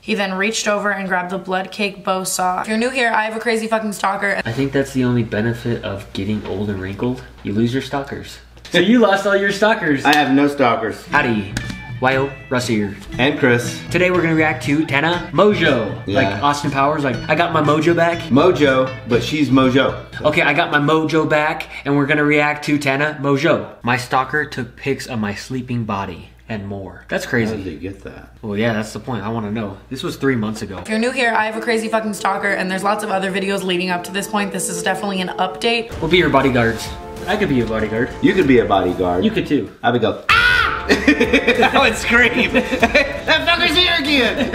He then reached over and grabbed the blood cake bow saw. If you're new here, I have a crazy fucking stalker. I think that's the only benefit of getting old and wrinkled. You lose your stalkers. So you lost all your stalkers. I have no stalkers. Howdy. Yo, Russ here. And Chris. Today we're gonna react to Tana Mongeau. Yeah. Like Austin Powers, like I got my mojo back. Mojo, but she's Mojo. Okay, I got my mojo back and we're gonna react to Tana Mongeau. My stalker took pics of my sleeping body and more. That's crazy. How did they get that? Well, yeah, that's the point. I wanna know. This was 3 months ago. If you're new here, I have a crazy fucking stalker, and there's lots of other videos leading up to this point. This is definitely an update. We'll be your bodyguards. I could be a bodyguard. You could be a bodyguard. You could too. I would go, ah! I would scream. That fucker's here again.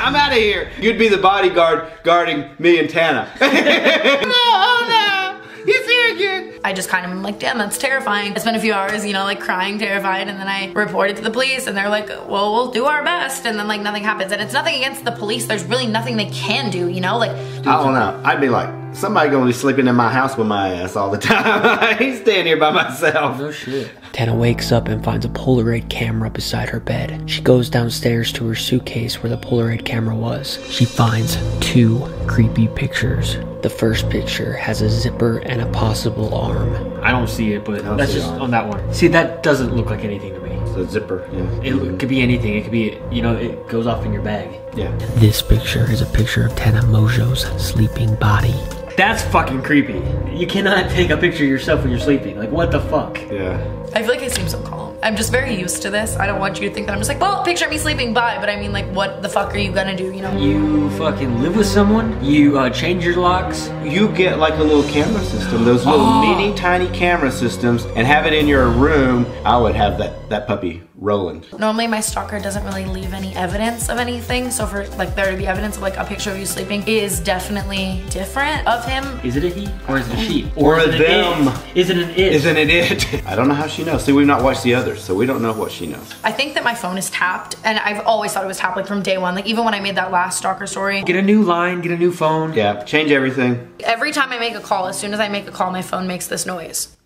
I'm out of here. You'd be the bodyguard guarding me and Tana. No, he's here again. I just kind of am like, damn, that's terrifying. I spent a few hours, you know, like crying, terrified, and then I reported to the police, and they're like, well, we'll do our best, and then like nothing happens. And it's nothing against the police. There's really nothing they can do, you know? Like, I don't know. I'd be like, somebody gonna be sleeping in my house with my ass all the time. He's staying here by myself. No shit. Tana wakes up and finds a Polaroid camera beside her bed. She goes downstairs to her suitcase where the Polaroid camera was. She finds 2 creepy pictures. The first picture has a zipper and a possible arm. I don't see it, but that's just on that one. See, that doesn't look like anything to me. It's a zipper, yeah. It could be anything. It could be, you know, it goes off in your bag. Yeah. This picture is a picture of Tana Mongeau's sleeping body. That's fucking creepy. You cannot take a picture of yourself when you're sleeping. Like, what the fuck? Yeah. I feel like I seem so calm. I'm just very used to this. I don't want you to think that I'm just like, well, picture me sleeping, bye. But I mean, like, what the fuck are you gonna do, you know? You fucking live with someone, you change your locks. You get like a little camera system, those little mini tiny camera systems, and have it in your room. I would have that puppy rolling. Normally my stalker doesn't really leave any evidence of anything, so for like there to be evidence of like a picture of you sleeping is definitely different of him. Is it a he or is it a she? Or is it them. Is it an it? Isn't it it? I don't know how she knows. See, we've not watched the others, so we don't know what she knows. I think that my phone is tapped, and I've always thought it was tapped like from day one. Like even when I made that last stalker story. Get a new line, get a new phone. Yeah, change everything. Every time I make a call, as soon as I make a call, my phone makes this noise.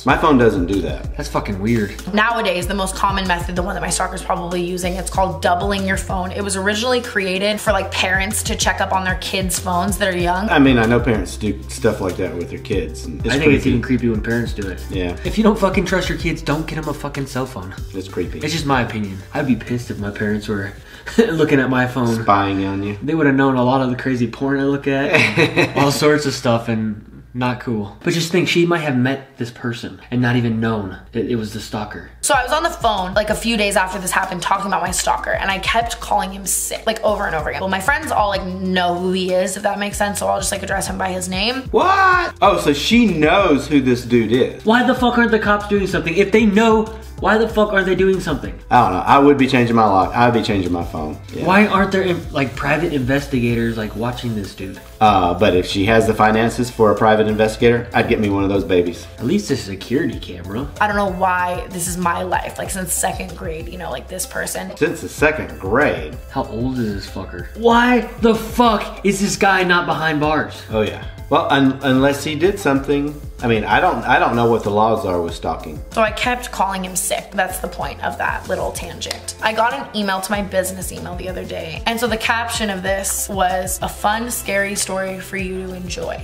My phone doesn't do that. That's fucking weird. Nowadays, the most common method, the one that my stalker's probably using, it's called doubling your phone. It was originally created for like parents to check up on their kids' phones that are young. I mean, I know parents do stuff like that with their kids. And I think it's even creepy when parents do it. Yeah. If you don't fucking trust your kids, don't get them a fucking cell phone. It's creepy. It's just my opinion. I'd be pissed if my parents were looking at my phone. Spying on you. They would have known a lot of the crazy porn I look at. All sorts of stuff, and not cool. But just think, she might have met this person and not even known that it was the stalker. So I was on the phone like a few days after this happened talking about my stalker, and I kept calling him sick, like over and over again. Well, my friends all like know who he is, if that makes sense, so I'll just like address him by his name. What? Oh, so she knows who this dude is. Why the fuck aren't the cops doing something? If they know, why the fuck aren't they doing something? I don't know. I would be changing my lock. I would be changing my phone. Yeah. Why aren't there like private investigators like watching this dude? But if she has the finances for a private investigator, I'd get me one of those babies. At least a security camera. I don't know why this is my life, like since 2nd grade, you know, like this person. Since the 2nd grade. How old is this fucker? Why the fuck is this guy not behind bars? Oh yeah. Well, unless he did something. I mean, I don't know what the laws are with stalking. So I kept calling him sick. That's the point of that little tangent. I got an email to my business email the other day. And so the caption of this was, a fun, scary story for you to enjoy.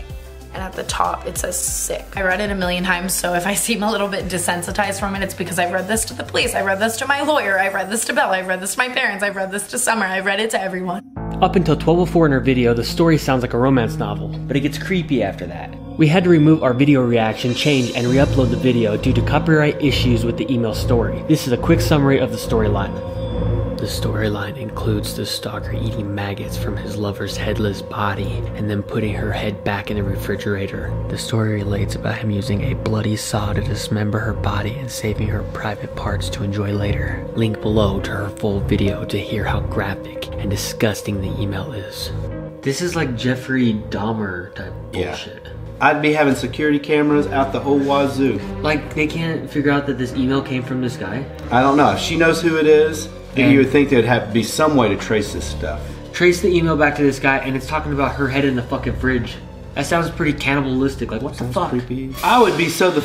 And at the top, it says sick. I read it a million times, so if I seem a little bit desensitized from it, it's because I've read this to the police, I read this to my lawyer, I read this to Belle, I've read this to my parents, I've read this to Summer, I've read it to everyone. Up until 12:04 in our video, the story sounds like a romance novel, but it gets creepy after that. We had to remove our video reaction, change, and re-upload the video due to copyright issues with the email story. This is a quick summary of the storyline. The storyline includes the stalker eating maggots from his lover's headless body and then putting her head back in the refrigerator. The story relates about him using a bloody saw to dismember her body and saving her private parts to enjoy later. Link below to her full video to hear how graphic and disgusting the email is. This is like Jeffrey Dahmer type bullshit. I'd be having security cameras out the whole wazoo. Like, they can't figure out that this email came from this guy? I don't know. If she knows who it is, then you would think there'd have to be some way to trace this stuff. Trace the email back to this guy, and it's talking about her head in the fucking fridge. That sounds pretty cannibalistic. Like, what the fuck? Creepy. I would be so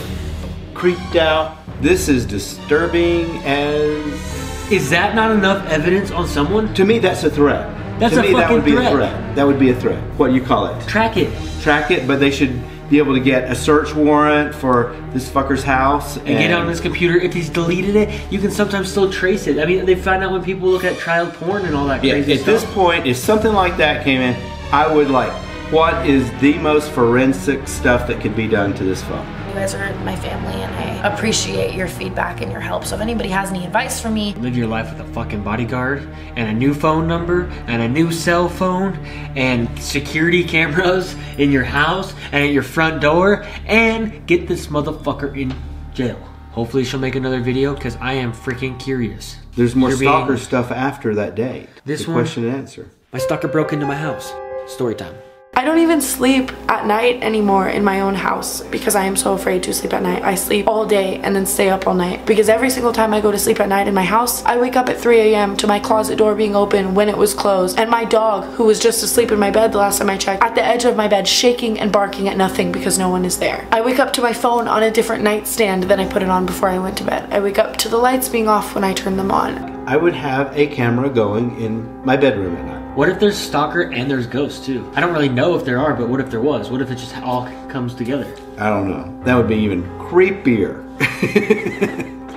creeped out. This is disturbing as Is that not enough evidence on someone? To me, that's a threat. That's to a me, that fucking would be threat. a threat. That would be a threat. What do you call it? Track it. Track it, but they should be able to get a search warrant for this fucker's house. And get on his computer. If he's deleted it, you can sometimes still trace it. I mean, they find out when people look at child porn and all that crazy at stuff. this point, if something like that came in, I would like, what is the most forensic stuff that could be done to this phone? You guys are my family and I appreciate your feedback and your help. So if anybody has any advice for me, live your life with a fucking bodyguard and a new phone number and a new cell phone and security cameras in your house and at your front door and get this motherfucker in jail. Hopefully she'll make another video because I am freaking curious. There's more stalker stuff after that date. This the one, question and answer. My stalker broke into my house. Story time. I don't even sleep at night anymore in my own house because I am so afraid to sleep at night. I sleep all day and then stay up all night because every single time I go to sleep at night in my house, I wake up at 3 a.m. to my closet door being open when it was closed and my dog, who was just asleep in my bed the last time I checked, at the edge of my bed shaking and barking at nothing because no one is there. I wake up to my phone on a different nightstand than I put it on before I went to bed. I wake up to the lights being off when I turn them on. I would have a camera going in my bedroom at night. What if there's stalker and there's ghosts too? I don't really know if there are, but what if there was? What if it just all comes together? I don't know. That would be even creepier.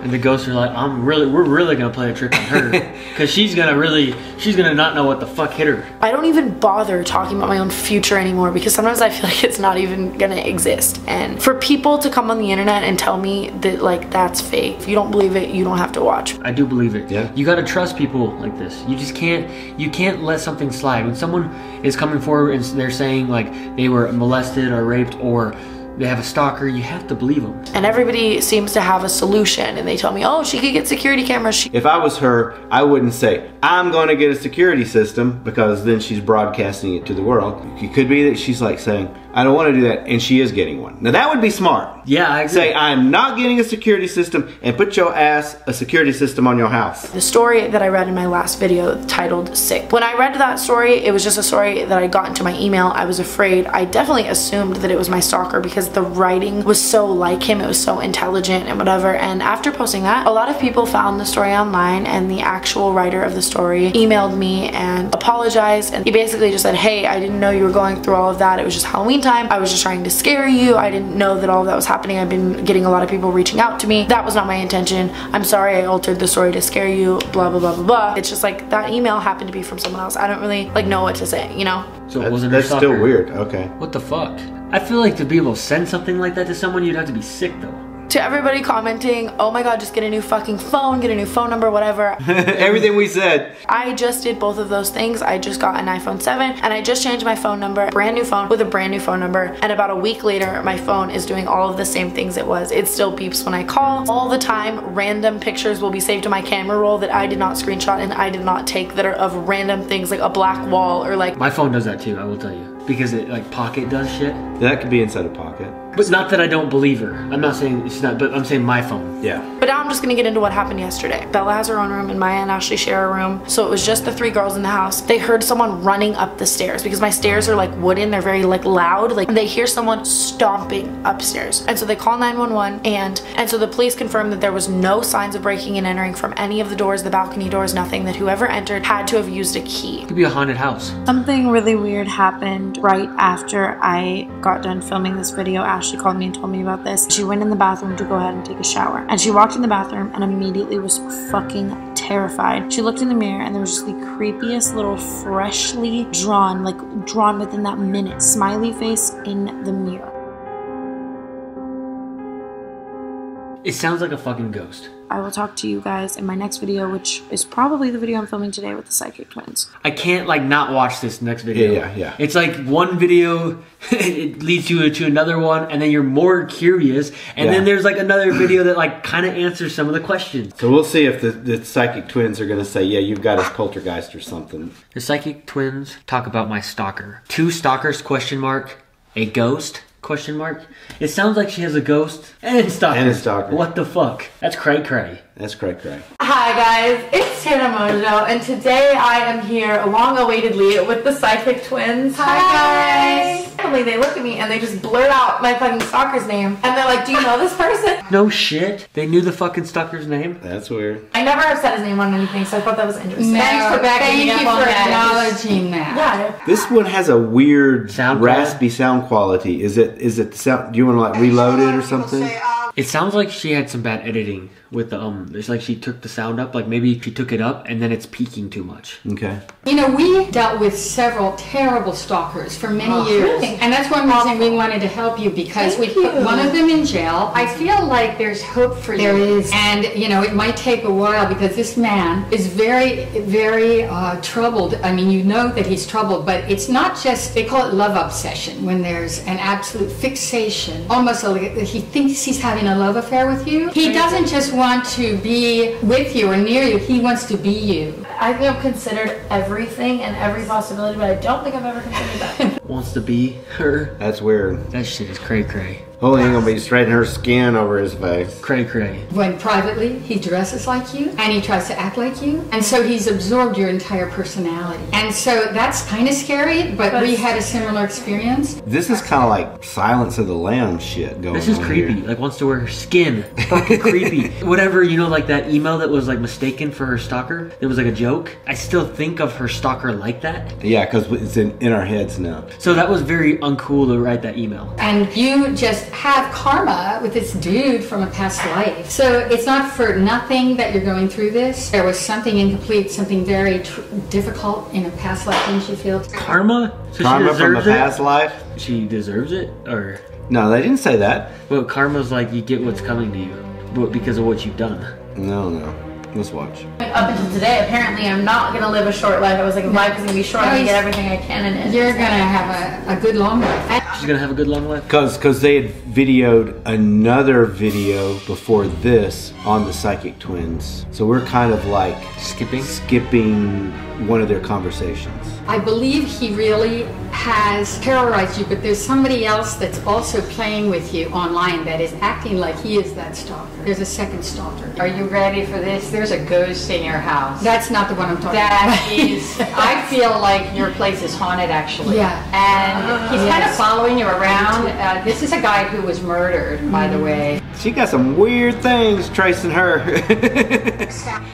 And the ghosts are like, we're really gonna play a trick on her, because she's gonna not know what the fuck hit her. I don't even bother talking about my own future anymore because sometimes I feel like it's not even gonna exist. And for people to come on the internet and tell me that like that's fake, if you don't believe it, you don't have to watch. I do believe it. Yeah. You gotta trust people like this. You just can't let something slide. When someone is coming forward and they're saying like they were molested or raped or they have a stalker, you have to believe them. And everybody seems to have a solution and they tell me, oh, she could get security cameras. If I was her, I wouldn't say, I'm going to get a security system, because then she's broadcasting it to the world. It could be that she's like saying, I don't want to do that, and she is getting one. Now that would be smart. Yeah, I agree. Say, I'm not getting a security system, and put your ass a security system on your house. The story that I read in my last video titled Sick. When I read that story, it was just a story that I got into my email. I was afraid. I definitely assumed that it was my stalker because the writing was so like him. It was so intelligent and whatever. And after posting that, a lot of people found the story online, and the actual writer of the story emailed me and apologized. And he basically just said, hey, I didn't know you were going through all of that. It was just Halloween time. I was just trying to scare you. I didn't know that all of that was happening. I've been getting a lot of people reaching out to me. That was not my intention. I'm sorry I altered the story to scare you, blah, blah, blah, blah, blah. It's just like that email happened to be from someone else. I don't really like know what to say, you know? So it wasn't her That's stalker. still weird. Okay. What the fuck? I feel like to be able to send something like that to someone, you'd have to be sick though. To everybody commenting, oh my god, just get a new fucking phone, get a new phone number, whatever. Everything we said. I just did both of those things. I just got an iPhone 7 and I just changed my phone number, brand new phone with a brand new phone number. And about a week later, my phone is doing all of the same things it was. It still beeps when I call. All the time, random pictures will be saved to my camera roll that I did not screenshot and I did not take that are of random things like a black wall or like. My phone does that too, I will tell you. Because it like Pocket does shit. That could be inside a pocket. But not that I don't believe her. I'm not saying it's not, but I'm saying my phone. Yeah. But now I'm just gonna get into what happened yesterday. Bella has her own room and Maya and Ashley share a room. So it was just the 3 girls in the house. They heard someone running up the stairs because my stairs are like wooden. They're very like loud. Like they hear someone stomping upstairs. And so they call 911 and so the police confirmed that there was no signs of breaking and entering from any of the doors, the balcony doors, nothing. That whoever entered had to have used a key. It could be a haunted house. Something really weird happened right after I got done filming this video. Ashley called me and told me about this. She went in the bathroom to go ahead and take a shower. And she walked in the bathroom and immediately was fucking terrified. She looked in the mirror and there was just the creepiest little freshly drawn, like drawn within that minute, smiley face in the mirror. It sounds like a fucking ghost. I will talk to you guys in my next video, which is probably the video I'm filming today with the psychic twins. I can't like not watch this next video. Yeah. It's like one video, it leads you to another one, and then you're more curious, and then there's like another video that like kind of answers some of the questions. So we'll see if the psychic twins are going to say, yeah, you've got a poltergeist or something. The psychic twins talk about my stalker. 2 stalkers, question mark, a ghost, question mark. It sounds like she has a ghost and a stalker. And a stalker. What the fuck? That's cray cray. That's cray cray. Hi guys, it's Tana Mongeau, and today I am here long-awaited with the psychic twins. Hi guys! randomly they look at me and they just blurt out my fucking stalker's name. And they're like, do you know this person? No shit. They knew the fucking stalker's name? That's weird. I never have said his name on anything, so I thought that was interesting. No, Thanks for backing me up on that. acknowledging that. Yeah. This one has a weird Sound raspy sound quality. Is it the sound? Do you want to like reload it or something? It sounds like she had some bad editing with the It's like she took the sound up, like maybe she took it up and then it's peaking too much. Okay. You know, we dealt with several terrible stalkers for many years. Really? And that's one reason we wanted to help you, because we put one of them in jail. I feel like there's hope for you. There is. And, you know, it might take a while because this man is very, very troubled. I mean, you know that he's troubled, but it's not just, they call it love obsession, when there's an absolute fixation. Almost like he thinks he's having a love affair with you. He doesn't just want to be with you or near you, he wants to be you. I think I've considered everything and every possibility, but I don't think I've ever considered that. Wants to be her. That's weird. That shit is cray cray. Holy ain't gonna be straightening her skin over his face. Cray cray. When privately he dresses like you and he tries to act like you, and so he's absorbed your entire personality. And so that's kind of scary, but we had a similar experience. This is kind of like Silence of the Lambs shit going on. This is creepy. Here. Like wants to wear her skin. Fucking creepy. Whatever, you know, like that email that was like mistaken for her stalker. It was like a joke. I still think of her stalker like that. Yeah, because it's in our heads now. So that was very uncool to write that email. And you just have karma with this dude from a past life. So it's not for nothing that you're going through this. There was something incomplete, something very difficult in a past life, didn't you feel? Karma? So Karma she from a deserves it? past life? She deserves it? Or... No, they didn't say that. Well, karma's like you get what's coming to you, but because of what you've done. No. Let's watch. Up until today, apparently I'm not gonna live a short life. I was like, life is gonna be short, I'm gonna get everything I can in it. You're gonna have a good long life. She's gonna have a good long life? Because they had videoed another video before this on the Psychic Twins. So we're kind of like skipping one of their conversations. I believe he really has terrorized you, but there's somebody else that's also playing with you online that is acting like he is that stalker. There's a second stalker. Are you ready for this? There's a ghost in your house. That's not the one I'm talking That about. is, I feel like your place is haunted actually. Yeah. And he's kind of following you around. This is a guy who was murdered, by the way. She got some weird things tracing her.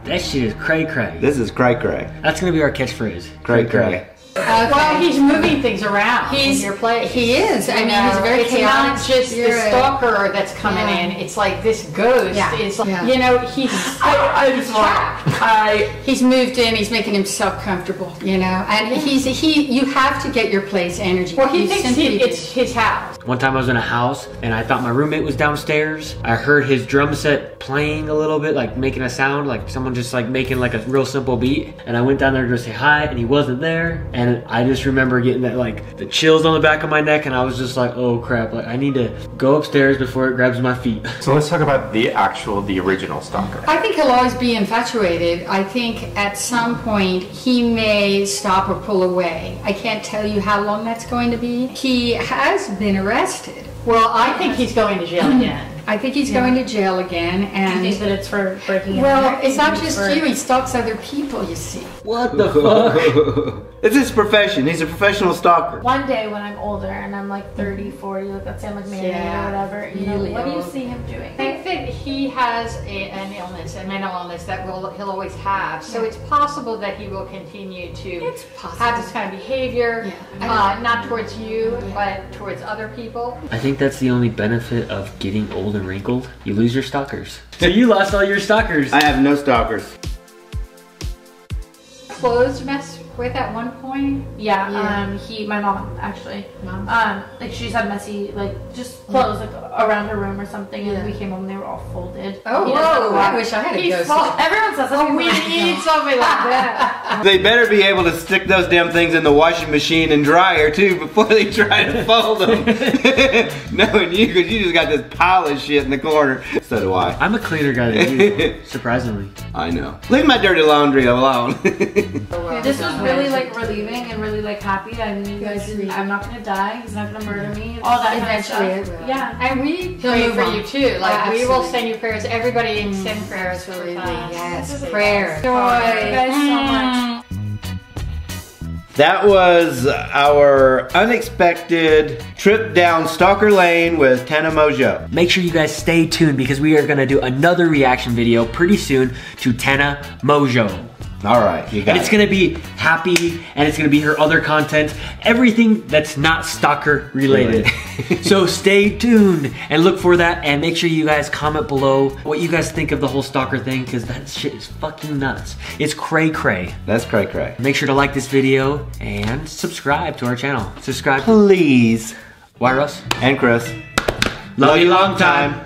That shit is cray cray. This is cray cray. That's gonna be our catchphrase. Cray cray. Okay. Well, he's moving things around in your place. He is. I mean, he's very It's chaotic. not just the stalker that's coming in. It's like this ghost is, you know, he's trapped. He's moved in. He's making himself comfortable, you know. And you have to get your place energy. Well, he You thinks simply do. it's his house. One time I was in a house and I thought my roommate was downstairs. I heard his drum set playing a little bit, like making a sound, like someone just like making like a real simple beat. And I went down there to say hi and he wasn't there. And I just remember getting that like the chills on the back of my neck and I was just like, oh crap, like I need to go upstairs before it grabs my feet. So let's talk about the original stalker. I think he'll always be infatuated. I think at some point he may stop or pull away. I can't tell you how long that's going to be. He has been arrested. Well, I think he's going to jail again. I think he's going to jail again, and I think that it's for breaking in. well, it's not just you. He stalks other people. You see. What the fuck? It's his profession. He's a professional stalker. One day when I'm older and I'm like 30, 40, like let's say I'm like married or whatever, you know, really what do you old. see him doing? I think that he has an illness, a mental illness that he'll always have. So it's possible that he will continue to have this kind of behavior, not towards you, but towards other people. I think that's the only benefit of getting old and wrinkled. You lose your stalkers. So you lost all your stalkers. I have no stalkers. Clothes mess with at one point. Yeah, my mom actually. Like she just had messy, like just clothes like around her room or something, and we came home and they were all folded. Oh, He doesn't have a whoa! lot. I wish I had a He's ghost. full. Everyone says that. We need something like that. They better be able to stick those damn things in the washing machine and dryer too before they try to fold them. Knowing you, because you just got this pile of shit in the corner. So do I. I'm a cleaner guy than you, surprisingly. I know. Leave my dirty laundry alone. This was really like relieving and really like happy. I mean, you guys didn't. I'm not gonna die. He's not gonna murder me. All that kind of stuff. Eventually it will. Yeah. And we pray move for on. you too. Like we will Absolutely. send you prayers. Everybody send prayers for us. Yes, This is prayer. Thank you guys so much. That was our unexpected trip down Stalker Lane with Tana Mongeau. Make sure you guys stay tuned because we are gonna do another reaction video pretty soon to Tana Mongeau. All right, you got it. And it's gonna be happy, and it's gonna be her other content, everything that's not stalker related. So stay tuned and look for that, and make sure you guys comment below what you guys think of the whole stalker thing, because that shit is fucking nuts. It's cray cray. That's cray cray. Make sure to like this video and subscribe to our channel. Subscribe. Please. Why, Russ? And Chris. Love you long time.